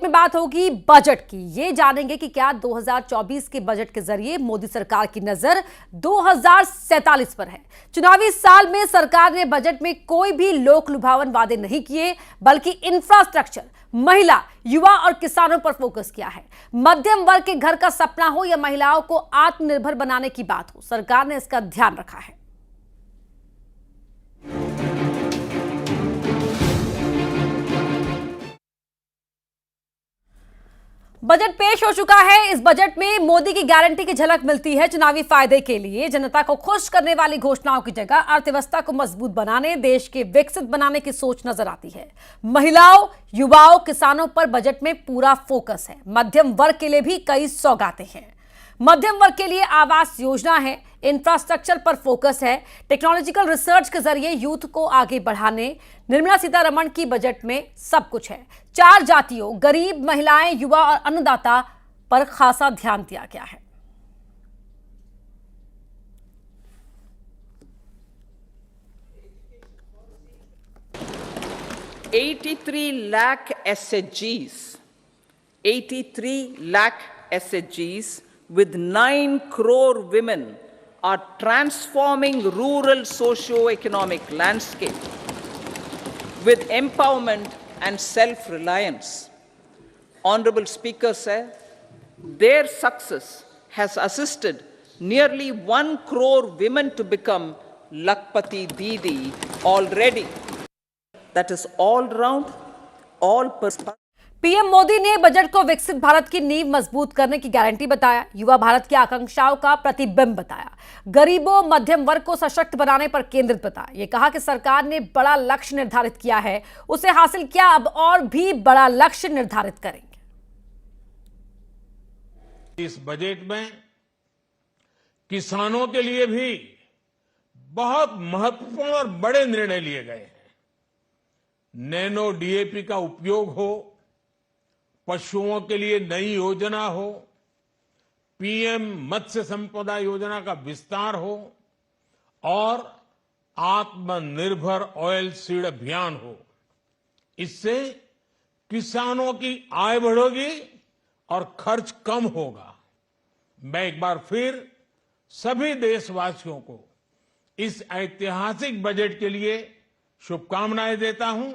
में बात होगी बजट की। ये जानेंगे कि क्या 2024 के बजट के जरिए मोदी सरकार की नजर 2047 पर है। चुनावी साल में सरकार ने बजट में कोई भी लोक लुभावन वादे नहीं किए, बल्कि इंफ्रास्ट्रक्चर, महिला, युवा और किसानों पर फोकस किया है। मध्यम वर्ग के घर का सपना हो या महिलाओं को आत्मनिर्भर बनाने की बात हो, सरकार ने इसका ध्यान रखा है। बजट पेश हो चुका है। इस बजट में मोदी की गारंटी की झलक मिलती है। चुनावी फायदे के लिए जनता को खुश करने वाली घोषणाओं की जगह अर्थव्यवस्था को मजबूत बनाने, देश के विकसित बनाने की सोच नजर आती है। महिलाओं, युवाओं, किसानों पर बजट में पूरा फोकस है। मध्यम वर्ग के लिए भी कई सौगातें हैं। मध्यम वर्ग के लिए आवास योजना है, इंफ्रास्ट्रक्चर पर फोकस है, टेक्नोलॉजिकल रिसर्च के जरिए यूथ को आगे बढ़ाने। निर्मला सीतारमण की बजट में सब कुछ है। 4 जातियों, गरीब, महिलाएं, युवा और अन्नदाता पर खासा ध्यान दिया गया है। $83 lakh SHGs, 83 lakh SHGs with 9 crore women are transforming rural socio-economic landscape with empowerment and self-reliance. Honorable Speaker said, their success has assisted nearly 1 crore women to become Lakpati Didi already. That is all round, all perspective. PM Modi ने budget को विकसित भारत की नींव मजबूत करने की guarantee बताया, युवा भारत की आकांक्षाओं का प्रतिबिंब बताया, गरीबों, मध्यम वर्ग को सशक्त बनाने पर केंद्रित बताया। ये कहा कि सरकार ने बड़ा लक्ष्य निर्धारित किया है, उसे हासिल किया, अब और भी बड़ा लक्ष्य निर्धारित करेंगे। इस बजट में किसानों के लिए भी बहुत महत्वपूर्ण और बड़े निर्णय लिए गए हैं। नैनो डीएपी का उपयोग हो, पशुओं के लिए नई योजना हो, पीएम मत्स्य संपदा योजना का विस्तार हो और आत्मनिर्भर ऑयल सीड अभियान हो। इससे किसानों की आय बढ़ेगी और खर्च कम होगा। मैं एक बार फिर सभी देशवासियों को इस ऐतिहासिक बजट के लिए शुभकामनाएं देता हूं।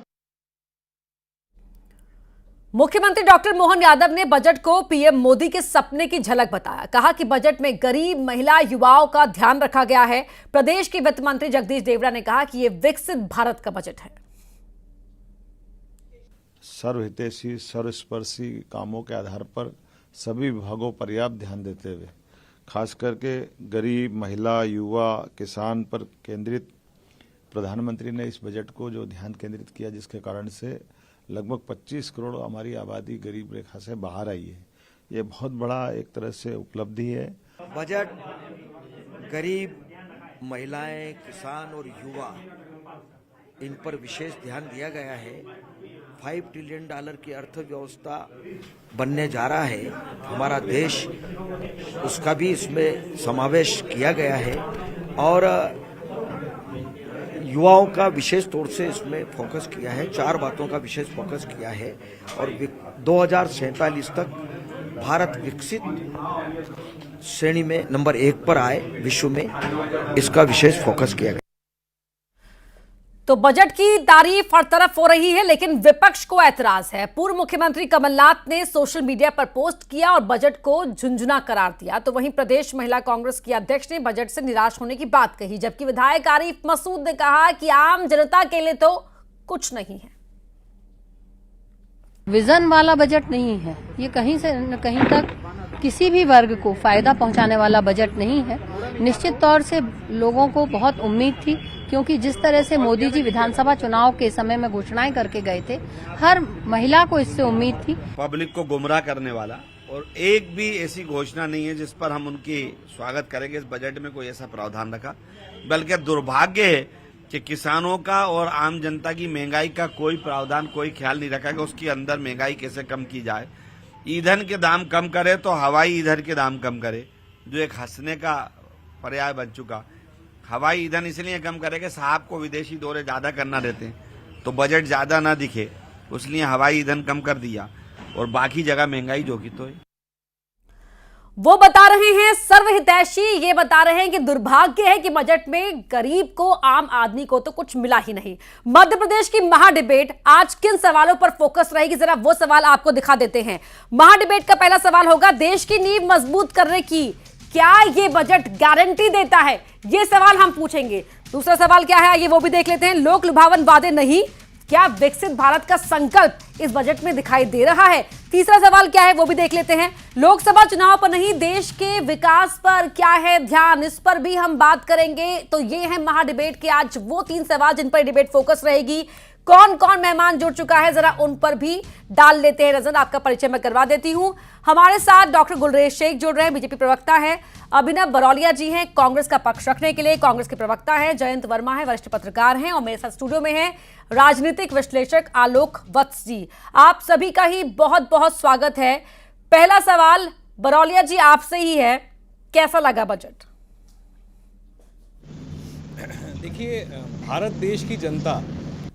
मुख्यमंत्री डॉक्टर मोहन यादव ने बजट को पीएम मोदी के सपने की झलक बताया। कहा कि बजट में गरीब, महिला, युवाओं का ध्यान रखा गया है। प्रदेश के वित्त मंत्री जगदीश देवड़ा ने कहा कि यह विकसित भारत का बजट है। सर्वहितैषी, सर्वस्पर्शी कामों के आधार पर सभी विभागों पर पर्याप्त ध्यान देते हुए खास करके गरीब, महिला, युवा, किसान पर केंद्रित प्रधानमंत्री ने इस बजट को जो ध्यान केंद्रित किया, जिसके कारण से लगभग 25 करोड़ हमारी आबादी गरीब रेखा से बाहर आई है। ये बहुत बड़ा एक तरह से उपलब्धि है। बजट गरीब, महिलाएं, किसान और युवा, इन पर विशेष ध्यान दिया गया है। $5 ट्रिलियन की अर्थव्यवस्था बनने जा रहा है हमारा देश, उसका भी इसमें समावेश किया गया है और युवाओं का विशेष तौर से इसमें फोकस किया है। 4 बातों का विशेष फोकस किया है और 2047 तक भारत विकसित श्रेणी में नंबर 1 पर आए विश्व में, इसका विशेष फोकस किया गया। तो बजट की तारीफ हर तरफ हो रही है, लेकिन विपक्ष को ऐतराज है। पूर्व मुख्यमंत्री कमलनाथ ने सोशल मीडिया पर पोस्ट किया और बजट को झुंझुना करार दिया। तो वहीं प्रदेश महिला कांग्रेस की अध्यक्ष ने बजट से निराश होने की बात कही, जबकि विधायक आरिफ मसूद ने कहा कि आम जनता के लिए तो कुछ नहीं है। विजन वाला बजट नहीं है ये, कहीं से न कहीं तक किसी भी वर्ग को फायदा पहुंचाने वाला बजट नहीं है। निश्चित तौर से लोगों को बहुत उम्मीद थी, क्योंकि जिस तरह से मोदी जी विधानसभा चुनाव के समय में घोषणाएं करके गए थे, हर महिला को इससे उम्मीद थी। पब्लिक को गुमराह करने वाला और एक भी ऐसी घोषणा नहीं है जिस पर हम उनकी स्वागत करेंगे। इस बजट में कोई ऐसा प्रावधान रखा, बल्कि दुर्भाग्य है कि किसानों का और आम जनता की महंगाई का कोई प्रावधान, कोई ख्याल नहीं रखा कि उसके अंदर महंगाई कैसे कम की जाए। ईंधन के दाम कम करे तो हवाई ईंधन के दाम कम करे, जो एक हंसने का पर्याय बन चुका। हवाई ईंधन इसलिए कम करे कि साहब को विदेशी दौरे ज्यादा करना रहते हैं, तो बजट ज्यादा ना दिखे, इसलिए हवाई ईंधन कम कर दिया। और बाकी जगह महंगाई जो की तो है। वो बता रहे हैं सर्वहितैषी, ये बता रहे हैं कि दुर्भाग्य है कि बजट में गरीब को, आम आदमी को तो कुछ मिला ही नहीं। मध्य प्रदेश की महाडिबेट आज किन सवालों पर फोकस रहेगी, जरा वो सवाल आपको दिखा देते हैं। महाडिबेट का पहला सवाल होगा देश की नींव मजबूत करने की, क्या ये बजट गारंटी देता है, ये सवाल हम पूछेंगे। दूसरा सवाल क्या है ये वो भी देख लेते हैं। लोक लुभावन वादे नहीं, क्या विकसित भारत का संकल्प इस बजट में दिखाई दे रहा है। तीसरा सवाल क्या है वो भी देख लेते हैं। लोकसभा चुनाव पर नहीं, देश के विकास पर क्या है ध्यान, इस पर भी हम बात करेंगे। तो ये है महाडिबेट के आज वो 3 सवाल जिन पर डिबेट फोकस रहेगी। कौन कौन मेहमान जुड़ चुका है जरा उन पर भी डाल लेते हैं नजर। आपका परिचय मैं करवा देती हूं। हमारे साथ डॉक्टर गुलरेज शेख जुड़ रहे हैं, बीजेपी प्रवक्ता है। अभिनव बरौलिया जी हैं, कांग्रेस का पक्ष रखने के लिए कांग्रेस के प्रवक्ता है। जयंत वर्मा है, वरिष्ठ पत्रकार हैं। और मेरे साथ स्टूडियो में है राजनीतिक विश्लेषक आलोक वत्स जी। आप सभी का ही बहुत बहुत स्वागत है। पहला सवाल बरौलिया जी आपसे ही है, कैसा लगा बजट? देखिए, भारत देश की जनता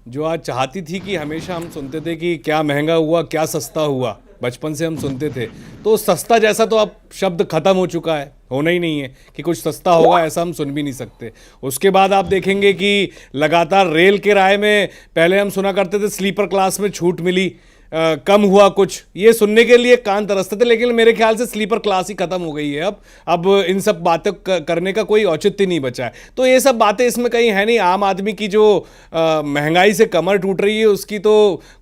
जो आज चाहती थी कि हमेशा हम सुनते थे कि क्या महंगा हुआ, क्या सस्ता हुआ, बचपन से हम सुनते थे, तो सस्ता जैसा तो अब शब्द खत्म हो चुका है, होना ही नहीं है कि कुछ सस्ता होगा, ऐसा हम सुन भी नहीं सकते। उसके बाद आप देखेंगे कि लगातार रेल किराए में पहले हम सुना करते थे स्लीपर क्लास में छूट मिली, कम हुआ कुछ, ये सुनने के लिए कान तरसते थे, लेकिन मेरे ख्याल से स्लीपर क्लास ही खत्म हो गई है। अब इन सब बातें करने का कोई औचित्य नहीं बचा है। तो ये सब बातें इसमें कहीं है नहीं। आम आदमी की जो महंगाई से कमर टूट रही है उसकी तो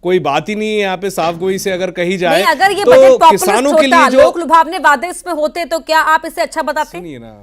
कोई बात ही नहीं है यहाँ पे, साफ गोई से अगर कही जाए। अगर ये तो बजट किसानों के के लिए जो लोक लुभावने वादे इसमें होते तो क्या आप इसे अच्छा बताते? सुनिए ना,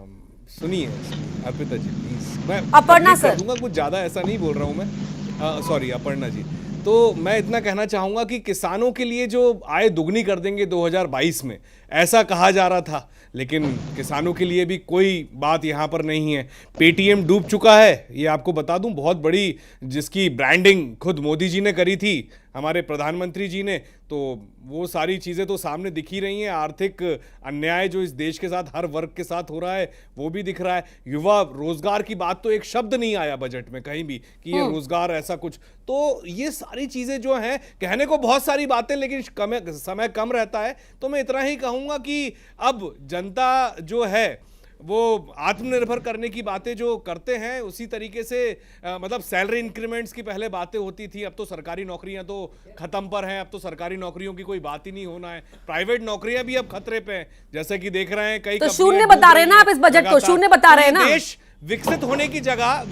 सुनिए अर्पिता जी प्लीज, मैं अपर्णा सर दूंगा, कुछ ज्यादा ऐसा नहीं बोल रहा हूँ मैं, सॉरी अपर्णा जी। तो मैं इतना कहना चाहूंगा कि किसानों के लिए जो आय दुगनी कर देंगे 2022 में, ऐसा कहा जा रहा था, लेकिन किसानों के लिए भी कोई बात यहाँ पर नहीं है। पेटीएम डूब चुका है, ये आपको बता दूं, बहुत बड़ी, जिसकी ब्रांडिंग खुद मोदी जी ने करी थी, हमारे प्रधानमंत्री जी ने, तो वो सारी चीज़ें तो सामने दिख ही रही हैं। आर्थिक अन्याय जो इस देश के साथ हर वर्ग के साथ हो रहा है वो भी दिख रहा है। युवा रोजगार की बात तो एक शब्द नहीं आया बजट में कहीं भी कि ये रोजगार ऐसा कुछ। तो ये सारी चीज़ें जो हैं, कहने को बहुत सारी बातें, लेकिन समय कम रहता है, तो मैं इतना ही कहूँगा कि अब जनता जो है वो आत्मनिर्भर करने की बातें जो करते हैं, उसी तरीके से मतलब सैलरी इंक्रीमेंट्स की पहले बातें होती थी, अब तो सरकारी नौकरियां तो खत्म पर हैं, अब तो सरकारी नौकरियों की कोई बात ही नहीं होना है। प्राइवेट नौकरियां भी अब खतरे पे हैं, जैसे कि देख रहे हैं कई तो शून्य बता रहे हैं ना आप, इस बजट को शून्य बता रहे हैं ना। देश विकसित होने की जगह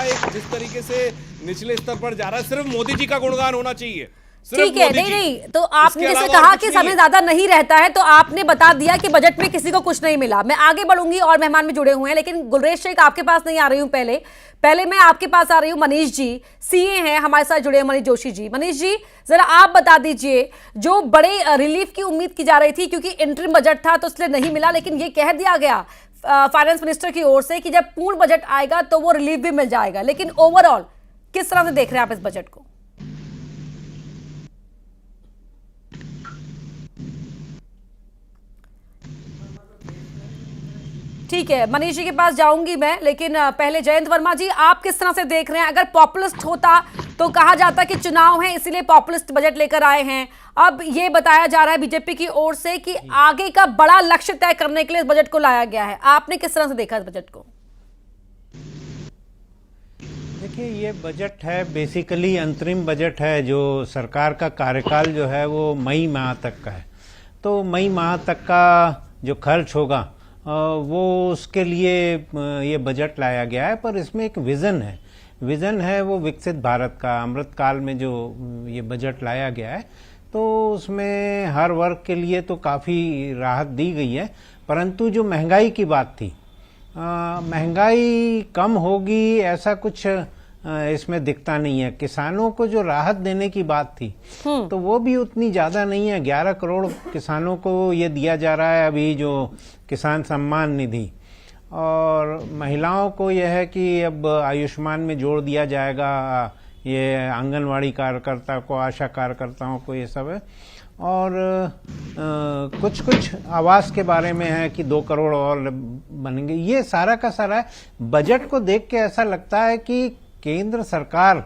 एक जिस तरीके से निचले स्तर पर जा रहा है, सिर्फ मोदी जी का गुणगान होना चाहिए। ठीक है, नहीं, तो आपने जैसे कहा कि समय ज्यादा नहीं रहता है, तो आपने बता दिया कि बजट में किसी को कुछ नहीं मिला। मैं आगे बढ़ूंगी और मेहमान भी जुड़े हुए हैं, लेकिन गुलरेज शेख आपके पास नहीं आ रही हूं। पहले मैं आपके पास आ रही हूं। मनीष जी सीए हैं, हमारे साथ जुड़े हैं मनीष जोशी जी। मनीष जी जरा आप बता दीजिए, जो बड़े रिलीफ की उम्मीद की जा रही थी, क्योंकि इंटरिम बजट था तो इसलिए नहीं मिला, लेकिन ये कह दिया गया फाइनेंस मिनिस्टर की ओर से कि जब पूर्ण बजट आएगा तो वो रिलीफ भी मिल जाएगा, लेकिन ओवरऑल किस तरह से देख रहे हैं आप इस बजट को? ठीक है, मनीष जी के पास जाऊंगी मैं, लेकिन पहले जयंत वर्मा जी, आप किस तरह से देख रहे हैं? अगर पॉपुलिस्ट होता तो कहा जाता कि चुनाव है इसलिए पॉपुलिस्ट बजट लेकर आए हैं। अब ये बताया जा रहा है बीजेपी की ओर से कि आगे का बड़ा लक्ष्य तय करने के लिए इस बजट को लाया गया है। आपने किस तरह से देखा इस बजट को? देखिए, ये बजट है बेसिकली अंतरिम बजट है। जो सरकार का कार्यकाल जो है वो मई माह तक का है, तो मई माह तक का जो खर्च होगा वो उसके लिए ये बजट लाया गया है। पर इसमें एक विज़न है वो विकसित भारत का। अमृत काल में जो ये बजट लाया गया है, तो उसमें हर वर्ग के लिए तो काफ़ी राहत दी गई है, परंतु जो महंगाई की बात थी, महंगाई कम होगी ऐसा कुछ इसमें दिखता नहीं है। किसानों को जो राहत देने की बात थी तो वो भी उतनी ज़्यादा नहीं है। 11 करोड़ किसानों को ये दिया जा रहा है अभी, जो किसान सम्मान निधि, और महिलाओं को यह है कि अब आयुष्मान में जोड़ दिया जाएगा, ये आंगनवाड़ी कार्यकर्ता को, आशा कार्यकर्ताओं को, ये सब है। और कुछ आवास के बारे में है कि 2 करोड़ और बनेंगे। ये सारा का सारा है। बजट को देख के ऐसा लगता है कि केंद्र सरकार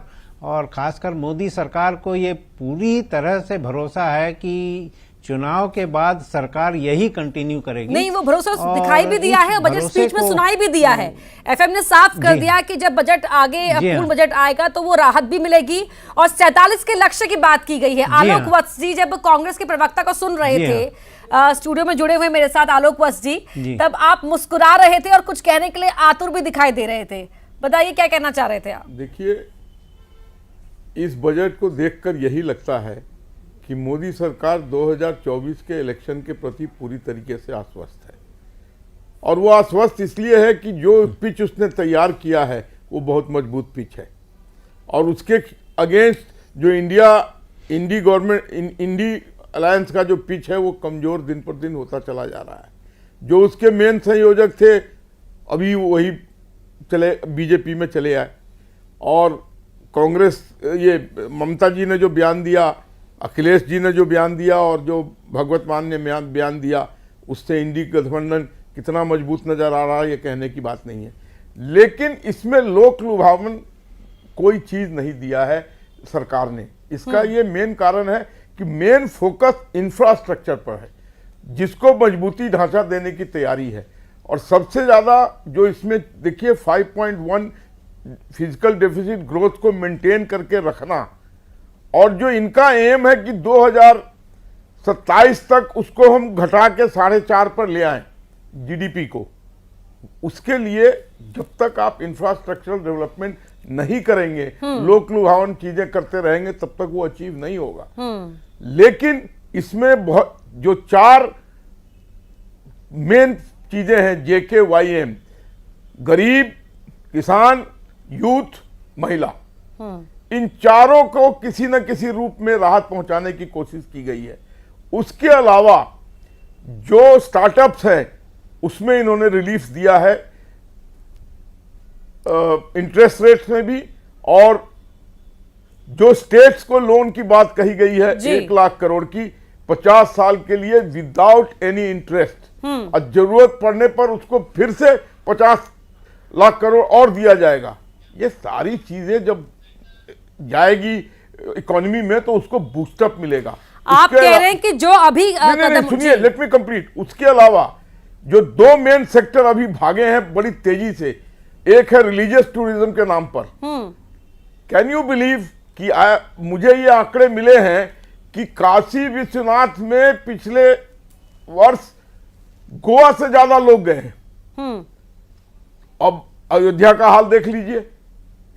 और खासकर मोदी सरकार को ये पूरी तरह से भरोसा है कि चुनाव के बाद सरकार यही कंटिन्यू करेगी। नहीं, वो भरोसा दिखाई भी दिया है, बजट स्पीच में सुनाई भी दिया है। एफएम ने साफ कर दिया कि जब बजट आगे पूर्ण बजट आएगा तो वो राहत भी मिलेगी। और 47 के लक्ष्य की बात की गई है। आलोक वत्स जी जब कांग्रेस के प्रवक्ता को सुन रहे थे, स्टूडियो में जुड़े हुए मेरे साथ आलोक वत्स जी, तब आप मुस्कुरा रहे थे और कुछ कहने के लिए आतुर भी दिखाई दे रहे थे। बताइए क्या कहना चाह रहे थे आप? देखिए, इस बजट को देखकर यही लगता है कि मोदी सरकार 2024 के इलेक्शन के प्रति पूरी तरीके से आश्वस्त है। और वो आश्वस्त इसलिए है कि जो पिच उसने तैयार किया है वो बहुत मजबूत पिच है। और उसके अगेंस्ट जो इंडी अलायंस का जो पिच है वो कमजोर दिन पर दिन होता चला जा रहा है। जो उसके मेन संयोजक थे अभी वही बीजेपी में चले आए। और कांग्रेस, ये ममता जी ने जो बयान दिया, अखिलेश जी ने जो बयान दिया और जो भगवत मान ने बयान दिया, उससे इंडी गठबंधन कितना मजबूत नजर आ रहा है ये कहने की बात नहीं है। लेकिन इसमें लोक लुभावन कोई चीज नहीं दिया है सरकार ने। इसका ये मेन कारण है कि मेन फोकस इंफ्रास्ट्रक्चर पर है, जिसको मजबूती ढांचा देने की तैयारी है। और सबसे ज्यादा जो इसमें देखिए 5.1 फिजिकल डेफिसिट ग्रोथ को मेंटेन करके रखना, और जो इनका एम है कि 2027 तक उसको हम घटा के 4.5 पर ले आए जीडीपी को, उसके लिए जब तक आप इंफ्रास्ट्रक्चरल डेवलपमेंट नहीं करेंगे, लोक लुभावन चीजें करते रहेंगे, तब तक वो अचीव नहीं होगा। लेकिन इसमें बहुत जो 4 मेन चीजें हैं, JKYM, गरीब, किसान, यूथ, महिला, इन चारों को किसी न किसी रूप में राहत पहुंचाने की कोशिश की गई है। उसके अलावा जो स्टार्टअप्स हैं उसमें इन्होंने रिलीफ दिया है इंटरेस्ट रेट्स में भी। और जो स्टेट्स को लोन की बात कही गई है 1 लाख करोड़ की 50 साल के लिए विदाउट एनी इंटरेस्ट, और जरूरत पड़ने पर उसको फिर से 50 लाख करोड़ और दिया जाएगा। ये सारी चीजें जब जाएगी इकोनॉमी में तो उसको बूस्टअप मिलेगा। आप कह रहे हैं कि जो अभी सुनिए, लेट मी कंप्लीट। उसके अलावा जो 2 मेन सेक्टर अभी भागे हैं बड़ी तेजी से, एक है रिलीजियस टूरिज्म के नाम पर। कैन यू बिलीव कि मुझे ये आंकड़े मिले हैं कि काशी विश्वनाथ में पिछले वर्ष गोवा से ज्यादा लोग गए हैं। अब अयोध्या का हाल देख लीजिए।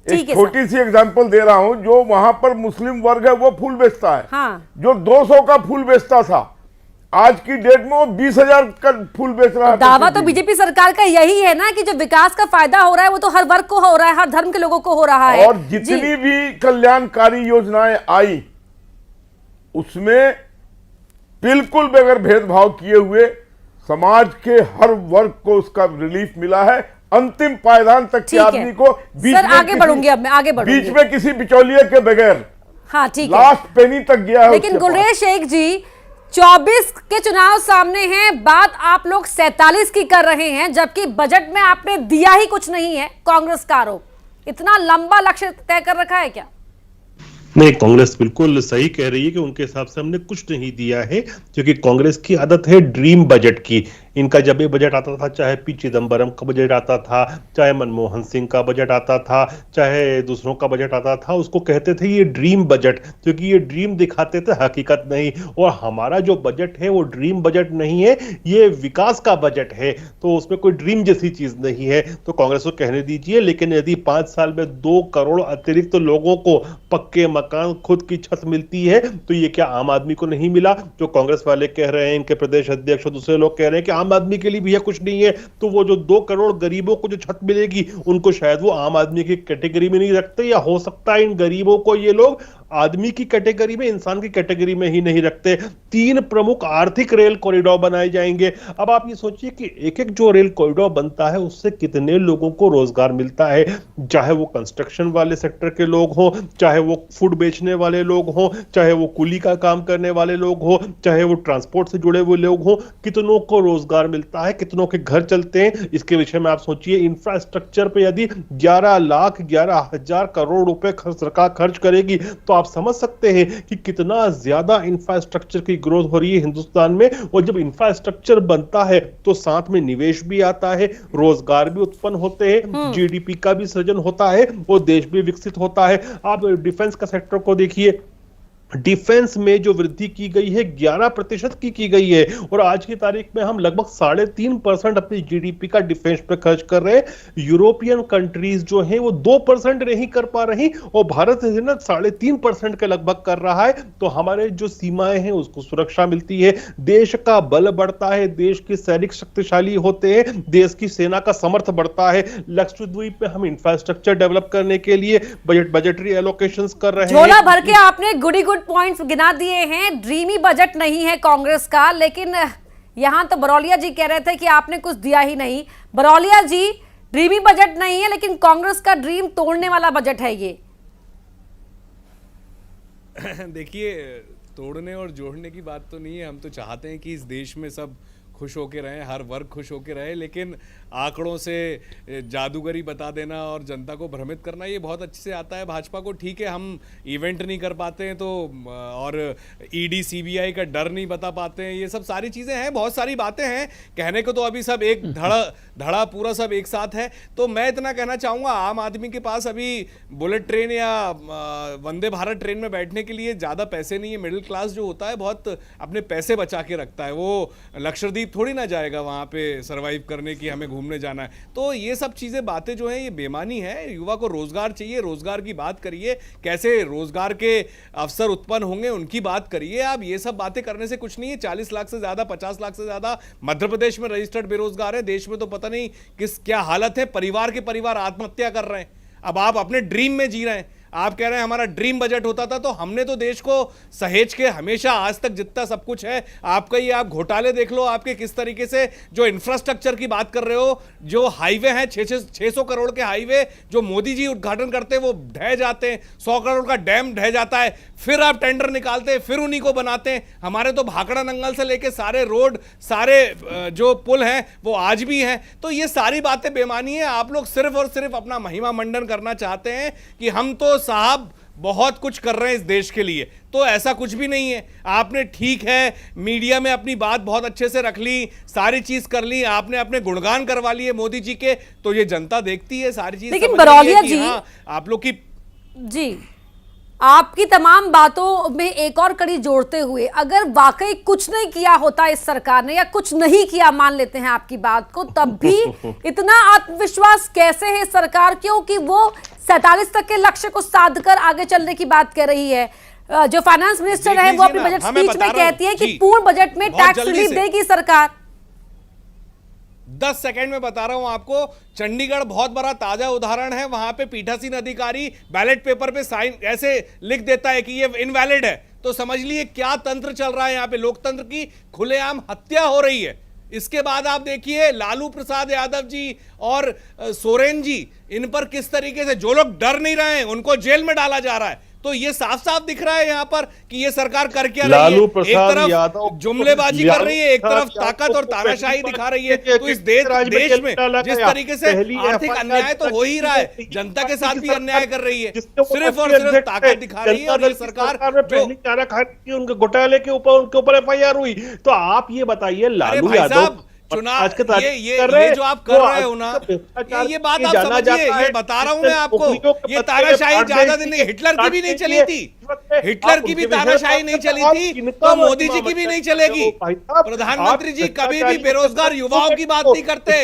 एक छोटी सी एग्जांपल दे रहा हूं, जो वहां पर मुस्लिम वर्ग है वो फूल बेचता है। जो 200 का फूल बेचता था, आज की डेट में वो 20,000 का फूल बेच रहा है। दावा तो बीजेपी सरकार का यही है ना कि जो विकास का फायदा हो रहा है वो तो हर वर्ग को हो रहा है, हर धर्म के लोगों को हो रहा है। और जितनी भी कल्याणकारी योजनाएं आई उसमें बिल्कुल बगैर भेदभाव किए हुए समाज के हर वर्ग को उसका रिलीफ मिला है, अंतिम पायदान तक के आदमी को। सर आगे बढ़ूंगी, अब मैं आगे बढ़ूंगी। बीच में किसी बिचौलिए के बगैर, हाँ ठीक है, लास्ट पेनी तक गया है। लेकिन गुलरेज शेख जी, 24 के चुनाव सामने हैं, बात आप लोग 47 की कर रहे हैं, जबकि बजट में आपने दिया ही कुछ नहीं है। कांग्रेस का आरोप, इतना लंबा लक्ष्य तय कर रखा है क्या? नहीं, कांग्रेस बिल्कुल सही कह रही है कि उनके हिसाब से हमने कुछ नहीं दिया है, क्योंकि कांग्रेस की आदत है ड्रीम बजट की। इनका जब भी बजट आता था, चाहे पी चिदम्बरम का बजट आता था, चाहे मनमोहन सिंह का बजट आता था, चाहे दूसरों का बजट आता था, उसको कहते थे ये ड्रीम बजट, क्योंकि ये ड्रीम दिखाते थे, हकीकत नहीं। और हमारा जो बजट है वो ड्रीम बजट नहीं है, ये विकास का बजट है, तो उसमें कोई ड्रीम जैसी चीज नहीं है। तो कांग्रेस को कहने दीजिए। लेकिन यदि 5 साल में 2 करोड़ अतिरिक्त लोगों को पक्के मकान, खुद की छत मिलती है, तो ये क्या आम आदमी को नहीं मिला? जो कांग्रेस वाले कह रहे हैं, इनके प्रदेश अध्यक्ष और दूसरे लोग कह रहे हैं कि आम आदमी के लिए भी यह कुछ नहीं है, तो वो जो 2 करोड़ गरीबों को जो छत मिलेगी, उनको शायद वो आम आदमी की कैटेगरी में नहीं रखते, या हो सकता है इन गरीबों को ये लोग आदमी की कैटेगरी में, इंसान की कैटेगरी में ही नहीं रखते। 3 प्रमुख आर्थिक रेल कॉरिडोर बनाए जाएंगे। अब आप ये सोचिए कि एक एक जो रेल कॉरिडोर बनता है उससे कितने लोगों को रोजगार मिलता है, चाहे वो कंस्ट्रक्शन वाले सेक्टर के लोग हों, चाहे वो फूड बेचने वाले लोग हों, चाहे वो कुली का काम करने वाले लोग हों, चाहे वो ट्रांसपोर्ट से जुड़े हुए लोग हों, कितनों को रोजगार मिलता है, कितनों के घर चलते हैं। इसके विषय में आप सोचिए, इंफ्रास्ट्रक्चर पे यदि 11,11,000 करोड़ रुपए सरकार खर्च करेगी तो आप समझ सकते हैं कि कितना ज्यादा इंफ्रास्ट्रक्चर की ग्रोथ हो रही है हिंदुस्तान में। और जब इंफ्रास्ट्रक्चर बनता है तो साथ में निवेश भी आता है, रोजगार भी उत्पन्न होते हैं, जीडीपी का भी सृजन होता है और देश भी विकसित होता है। आप डिफेंस का सेक्टर को देखिए, डिफेंस में जो वृद्धि की गई है 11% की गई है और आज की तारीख में हम लगभग 3.5% अपनी जीडीपी का डिफेंस पे खर्च कर रहे हैं। यूरोपियन कंट्रीज जो हैं वो 2% नहीं कर पा रही और भारत है ना 3.5% के लगभग कर रहा है। तो हमारे जो सीमाएं हैं उसको सुरक्षा मिलती है, देश का बल बढ़ता है, देश के सैनिक शक्तिशाली होते हैं, देश की सेना का समर्थ बढ़ता है। लक्षद्वीप में हम इंफ्रास्ट्रक्चर डेवलप करने के लिए बजटरी एलोकेशंस कर रहे हैं। झोला भर के आपने गुड पॉइंट्स गिना दिए हैं। ड्रीमी बजट नहीं है कांग्रेस का, लेकिन यहां तो बरौलिया जी कह रहे थे कि आपने कुछ दिया ही नहीं। बरौलिया जी, ड्रीमी बजट नहीं है लेकिन कांग्रेस का ड्रीम तोड़ने वाला बजट है ये। देखिए, तोड़ने और जोड़ने की बात तो नहीं है। हम तो चाहते हैं कि इस देश में सब खुश होके रहें, हर वर्ग खुश होके रहे, लेकिन आंकड़ों से जादूगरी बता देना और जनता को भ्रमित करना ये बहुत अच्छे से आता है भाजपा को। ठीक है, हम इवेंट नहीं कर पाते हैं तो, और ईडी सीबीआई का डर नहीं बता पाते हैं, ये सब सारी चीज़ें हैं, बहुत सारी बातें हैं कहने को। तो अभी सब एक धड़ा पूरा सब एक साथ है। तो मैं इतना कहना चाहूँगा, आम आदमी के पास अभी बुलेट ट्रेन या वंदे भारत ट्रेन में बैठने के लिए ज़्यादा पैसे नहीं है। मिडिल क्लास जो होता है बहुत अपने पैसे बचा के रखता है, वो लक्षद्वीप थोड़ी ना जाएगा वहाँ पे सरवाइव करने की, हमें घूमने जाना है। तो ये सब चीज़ें बातें जो हैं ये बेमानी है। युवा को रोजगार चाहिए, रोजगार की बात करिए, कैसे रोजगार के अवसर उत्पन्न होंगे उनकी बात करिए। आप ये सब बातें करने से कुछ नहीं है। 40 लाख से ज़्यादा, 50 लाख से ज़्यादा मध्य प्रदेश में रजिस्टर्ड बेरोजगार है। देश में तो पता नहीं क्या हालत है, परिवार के परिवार आत्महत्या कर रहे हैं। अब आप अपने ड्रीम में जी रहे हैं। आप कह रहे हैं हमारा ड्रीम बजट होता था, तो हमने तो देश को सहेज के हमेशा आज तक जितना सब कुछ है आपका, ये आप घोटाले देख लो आपके किस तरीके से, जो इंफ्रास्ट्रक्चर की बात कर रहे हो, जो हाईवे हैं 600 करोड़ के हाईवे जो मोदी जी उद्घाटन करते हैं वो ढह जाते हैं, 100 करोड़ का डैम ढह जाता है, फिर आप टेंडर निकालते हैं, फिर उन्हीं को बनाते हैं। हमारे तो भाखड़ा नंगल से लेके सारे रोड, सारे जो पुल हैं वो आज भी हैं। तो ये सारी बातें बेमानी है। आप लोग सिर्फ और सिर्फ अपना महिमा मंडन करना चाहते हैं कि हम तो साहब बहुत कुछ कर रहे हैं इस देश के लिए, तो ऐसा कुछ भी नहीं है। आपने ठीक है मीडिया में अपनी बात बहुत अच्छे से रख ली, सारी चीज कर ली, आपने अपने गुणगान करवा लिए मोदी जी के, तो ये जनता देखती है सारी चीज। लेकिन बरौलिया जी, हाँ, आप लोग की जी, आपकी तमाम बातों में एक और कड़ी जोड़ते हुए, अगर वाकई कुछ नहीं किया होता इस सरकार ने, या कुछ नहीं किया, मान लेते हैं आपकी बात को, तब भी इतना आत्मविश्वास कैसे है सरकार, क्योंकि वो 47 तक के लक्ष्य को साध कर आगे चलने की बात कर रही है। जो फाइनेंस मिनिस्टर है वो अपनी बजट स्पीच में कहती है कि पूर्ण बजट में टैक्स रिलीफ देगी सरकार। 10 सेकंड में बता रहा हूं आपको। चंडीगढ़ बहुत बड़ा ताजा उदाहरण है। वहां पे पीठासीन अधिकारी बैलेट पेपर पे साइन ऐसे लिख देता है कि ये इनवैलिड है, तो समझ लिए क्या तंत्र चल रहा है यहाँ पे। लोकतंत्र की खुलेआम हत्या हो रही है। इसके बाद आप देखिए लालू प्रसाद यादव जी और सोरेन जी, इन पर किस तरीके से, जो लोग डर नहीं रहे हैं उनको जेल में डाला जा रहा है। तो ये साफ साफ दिख रहा है यहाँ पर कि ये सरकार कर क्या रही है। एक तरफ जुमलेबाजी कर रही है, एक तरफ ताकत और तानाशाही दिखा रही है। तो इस देश में जिस तरीके से आर्थिक अन्याय तो हो ही रहा है, जनता के साथ भी अन्याय कर रही है, सिर्फ और सिर्फ ताकत दिखा रही है। और ये सरकार उनके घोटाले के ऊपर FIR हुई। तो आप ये बताइए, लालू यादव चुनाव, ये जो आप कर रहे हो ना, ये बात आप समझिए, ये बता रहा हूं मैं आपको, ये तानाशाही ज्यादा दिन नहीं, हिटलर की भी नहीं चली थी, हिटलर की भी तानाशाही नहीं चली थी, तो मोदी जी की भी नहीं चलेगी। प्रधानमंत्री जी कभी भी बेरोजगार युवाओं की बात नहीं करते,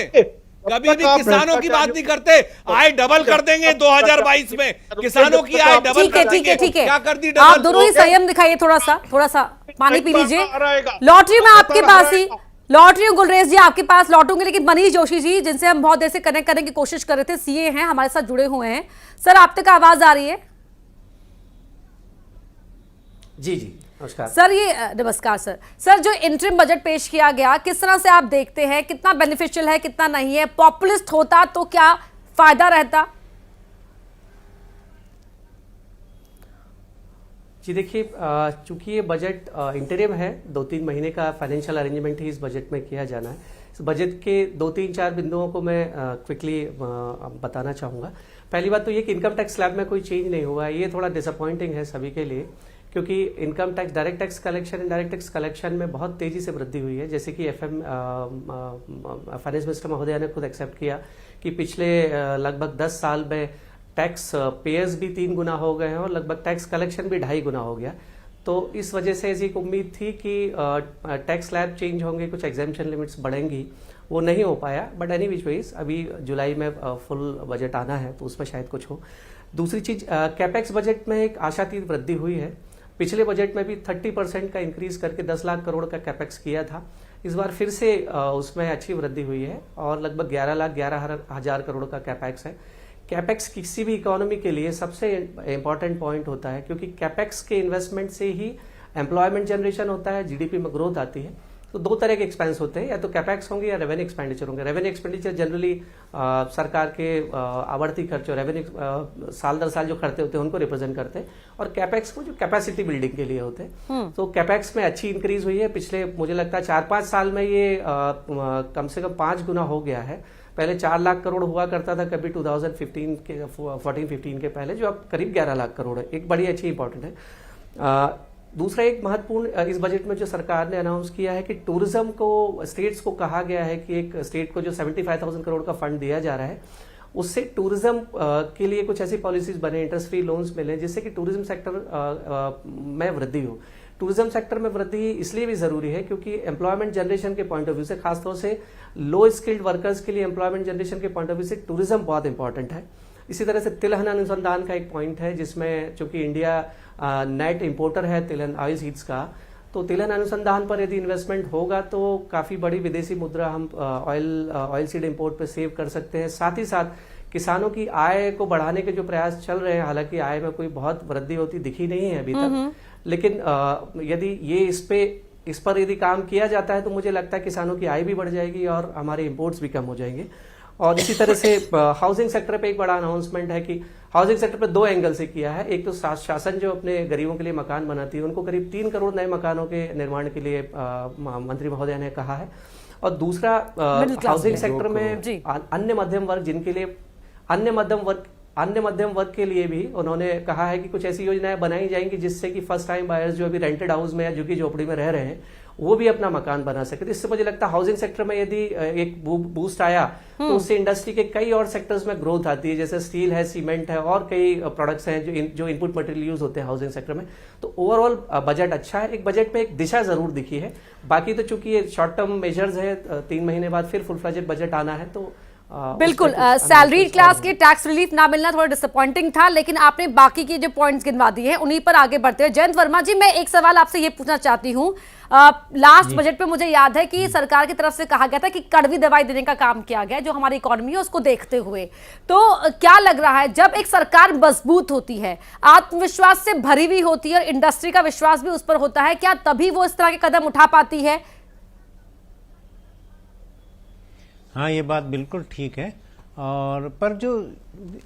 कभी भी किसानों की बात नहीं करते। आय डबल कर देंगे 2022 में, किसानों की आय डबल। ठीक है, क्या कर दी? आप दोनों ही संयम दिखाइए, थोड़ा सा पानी पी लीजिए। लौट रही हूं मैं आपके पास ही, लौट रही हूँ गुलरेज जी आपके पास लौटूंगी, लेकिन मनीष जोशी जी, जिनसे हम बहुत देर से कनेक्ट करने की कोशिश कर रहे थे, CA हैं, हमारे साथ जुड़े हुए हैं। सर, आप तक आवाज आ रही है? जी जी, नमस्कार सर। ये नमस्कार सर, जो इंटरिम बजट पेश किया गया, किस तरह से आप देखते हैं? कितना बेनिफिशियल है, कितना नहीं है? पॉपुलिस्ट होता तो क्या फायदा रहता? जी देखिए, चूंकि ये बजट इंटरिम है, 2-3 महीने का फाइनेंशियल अरेंजमेंट ही इस बजट में किया जाना है। इस बजट के 2-3-4 बिंदुओं को मैं क्विकली बताना चाहूँगा। पहली बात तो ये कि इनकम टैक्स स्लैब में कोई चेंज नहीं हुआ है। ये थोड़ा डिसअपॉइंटिंग है सभी के लिए, क्योंकि income tax, direct tax collection, indirect tax collection में बहुत तेजी से वृद्धि हुई है। जैसे कि फाइनेंस मिनिस्टर महोदया ने खुद एक्सेप्ट किया कि पिछले लगभग 10 साल में टैक्स पेयर्स भी 3 गुना हो गए हैं और लगभग टैक्स कलेक्शन भी 2.5 गुना हो गया। तो इस वजह से ऐसी एक उम्मीद थी कि टैक्स स्लैब चेंज होंगे, कुछ एग्जेम्पशन लिमिट्स बढ़ेंगी, वो नहीं हो पाया। बट एनी विच वेज अभी जुलाई में फुल बजट आना है, तो उसमें शायद कुछ हो। दूसरी चीज, कैपेक्स बजट में एक आशातीत वृद्धि हुई है। पिछले बजट में भी 30% का इंक्रीज करके 10 लाख करोड़ का कैपेक्स किया था। इस बार फिर से उसमें अच्छी वृद्धि हुई है और लगभग 11,11,000 करोड़ का कैपेक्स है। कैपेक्स किसी भी इकोनॉमी के लिए सबसे इंपॉर्टेंट पॉइंट होता है, क्योंकि कैपेक्स के इन्वेस्टमेंट से ही एम्प्लॉयमेंट जनरेशन होता है, जीडीपी में ग्रोथ आती है। तो 2 तरह के एक्सपेंस होते हैं, या तो कैपेक्स होंगे या रेवेन्यू एक्सपेंडिचर होंगे। रेवेन्यू एक्सपेंडिचर जनरली सरकार के आवर्ती खर्च, रेवेन्यू साल दर साल जो खर्चे होते हैं उनको रिप्रेजेंट करते हैं, और कैपेक्स को जो कैपेसिटी बिल्डिंग के लिए होते हैं। तो कैपेक्स में अच्छी इंक्रीज हुई है। पिछले मुझे लगता है 4-5 साल में ये कम से कम 5 गुना हो गया है। पहले 4 लाख करोड़ हुआ करता था कभी 2015 के 14-15 के पहले, जो अब करीब 11 लाख करोड़ है। एक बड़ी अच्छी इंपॉर्टेंट है। दूसरा एक महत्वपूर्ण इस बजट में जो सरकार ने अनाउंस किया है कि टूरिज्म को, स्टेट्स को कहा गया है कि एक स्टेट को जो 75,000 करोड़ का फंड दिया जा रहा है, उससे टूरिज्म के लिए कुछ ऐसी पॉलिसीज बने, इंटरेस्ट फ्री लोन्स मिले, जिससे कि टूरिज्म सेक्टर में वृद्धि हो। टूरिज्म सेक्टर में वृद्धि इसलिए भी जरूरी है क्योंकि एम्प्लॉयमेंट जनरेशन के पॉइंट ऑफ व्यू से, खासतौर से लो स्किल्ड वर्कर्स के लिए एम्प्लॉयमेंट जनरेशन के पॉइंट ऑफ व्यू से टूरिज्म बहुत इंपॉर्टेंट है। इसी तरह से तिलहन अनुसंधान का एक पॉइंट है, जिसमें चूंकि इंडिया नेट इंपोर्टर है तिलहन ऑयल सीड्स का, तो तिलहन अनुसंधान पर यदि इन्वेस्टमेंट होगा तो काफी बड़ी विदेशी मुद्रा हम ऑयल सीड इंपोर्ट पे सेव कर सकते हैं। साथ ही साथ किसानों की आय को बढ़ाने के जो प्रयास चल रहे हैं, हालांकि आय में कोई बहुत वृद्धि होती दिखी नहीं है अभी तक, लेकिन यदि ये इस पर यदि काम किया जाता है तो मुझे लगता है किसानों की आय भी बढ़ जाएगी और हमारे इंपोर्ट्स भी कम हो जाएंगे। और इसी तरह से हाउसिंग सेक्टर पे एक बड़ा अनाउंसमेंट है कि हाउसिंग सेक्टर पे 2 एंगल से किया है। एक तो शासन जो अपने गरीबों के लिए मकान बनाती है, उनको करीब 3 करोड़ नए मकानों के निर्माण के लिए मंत्री महोदय ने कहा है। और दूसरा हाउसिंग सेक्टर में अन्य मध्यम वर्ग, जिनके लिए अन्य मध्यम वर्ग के लिए भी उन्होंने कहा है कि कुछ ऐसी योजनाएं बनाई जाएंगी जिससे कि फर्स्ट टाइम बायर्स जो अभी रेंटेड हाउस में या झुग्गी झोपड़ी में रह रहे हैं, वो भी अपना मकान बना सके। तो इससे मुझे लगता है हाउसिंग सेक्टर में यदि एक बूस्ट आया तो उससे इंडस्ट्री के कई और सेक्टर्स में ग्रोथ आती है, जैसे स्टील है, सीमेंट है और कई प्रोडक्ट्स हैं जो इनपुट मटेरियल यूज होते हैं हाउसिंग सेक्टर में। तो ओवरऑल बजट अच्छा है। एक बजट में एक दिशा जरूर दिखी है। बाकी तो चूंकि ये शॉर्ट टर्म मेजर्स है, 3 महीने बाद फिर फुल फ्लेजेड बजट आना है, तो बिल्कुल सैलरीड क्लास के टैक्स रिलीफ ना मिलना थोड़ा डिसअपॉइंटिंग था, लेकिन आपने बाकी के जो पॉइंट्स गिनवा दिए हैं उन्हीं पर आगे बढ़ते हैं। जयंत वर्मा जी, मैं एक सवाल आपसे ये पूछना चाहती हूँ। लास्ट बजट पे मुझे याद है कि सरकार की तरफ से कहा गया था कि कड़वी दवाई देने का काम किया गया जो हमारी इकोनॉमी है उसको देखते हुए। तो क्या लग रहा है, जब एक सरकार मजबूत होती है, आत्मविश्वास से भरी हुई होती है और इंडस्ट्री का विश्वास भी उस पर होता है, क्या तभी वो इस तरह के कदम उठा पाती है? हाँ, ये बात बिल्कुल ठीक है। और पर जो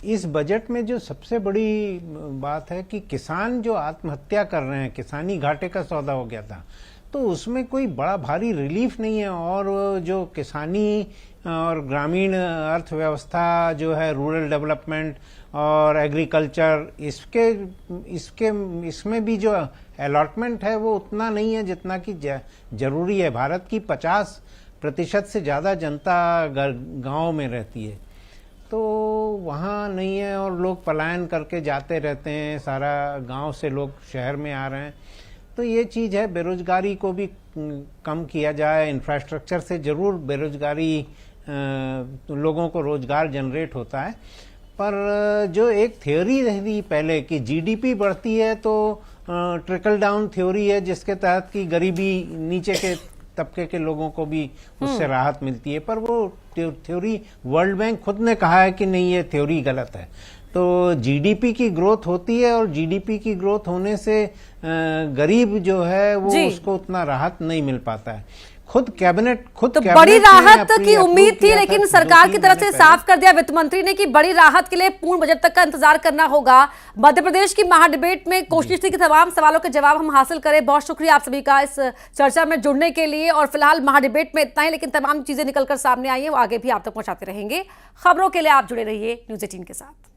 इस बजट में जो सबसे बड़ी बात है कि किसान जो आत्महत्या कर रहे हैं, किसानी घाटे का सौदा हो गया था, तो उसमें कोई बड़ा भारी रिलीफ नहीं है। और जो किसानी और ग्रामीण अर्थव्यवस्था जो है, रूरल डेवलपमेंट और एग्रीकल्चर, इसमें भी जो अलॉटमेंट है वो उतना नहीं है जितना कि जरूरी है। भारत की 50% से ज़्यादा जनता गांव में रहती है, तो वहाँ नहीं है और लोग पलायन करके जाते रहते हैं, सारा गांव से लोग शहर में आ रहे हैं। तो ये चीज़ है, बेरोजगारी को भी कम किया जाए। इंफ्रास्ट्रक्चर से जरूर बेरोजगारी, लोगों को रोजगार जनरेट होता है। पर जो एक थ्योरी रही पहले कि जीडीपी बढ़ती है तो ट्रिकल डाउन थ्योरी है, जिसके तहत कि गरीबी नीचे के तबके के लोगों को भी उससे राहत मिलती है, पर वो थ्योरी वर्ल्ड बैंक खुद ने कहा है कि नहीं, ये थ्योरी गलत है। तो जीडीपी की ग्रोथ होती है और जीडीपी की ग्रोथ होने से गरीब जो है वो उसको उतना राहत नहीं मिल पाता है। खुद कैबिनेट बड़ी राहत की उम्मीद थी, लेकिन सरकार की तरफ से साफ कर दिया वित्त मंत्री ने कि बड़ी राहत के लिए पूर्ण बजट तक का इंतजार करना होगा। मध्य प्रदेश की महाडिबेट में कोशिश थी कि तमाम सवालों के जवाब हम हासिल करें। बहुत शुक्रिया आप सभी का इस चर्चा में जुड़ने के लिए। और फिलहाल महाडिबेट में इतना ही, लेकिन तमाम चीजें निकलकर सामने आई हैं वो आगे भी आप तक पहुंचाते रहेंगे। खबरों के लिए आप जुड़े रहिए न्यूज़ 18 के साथ।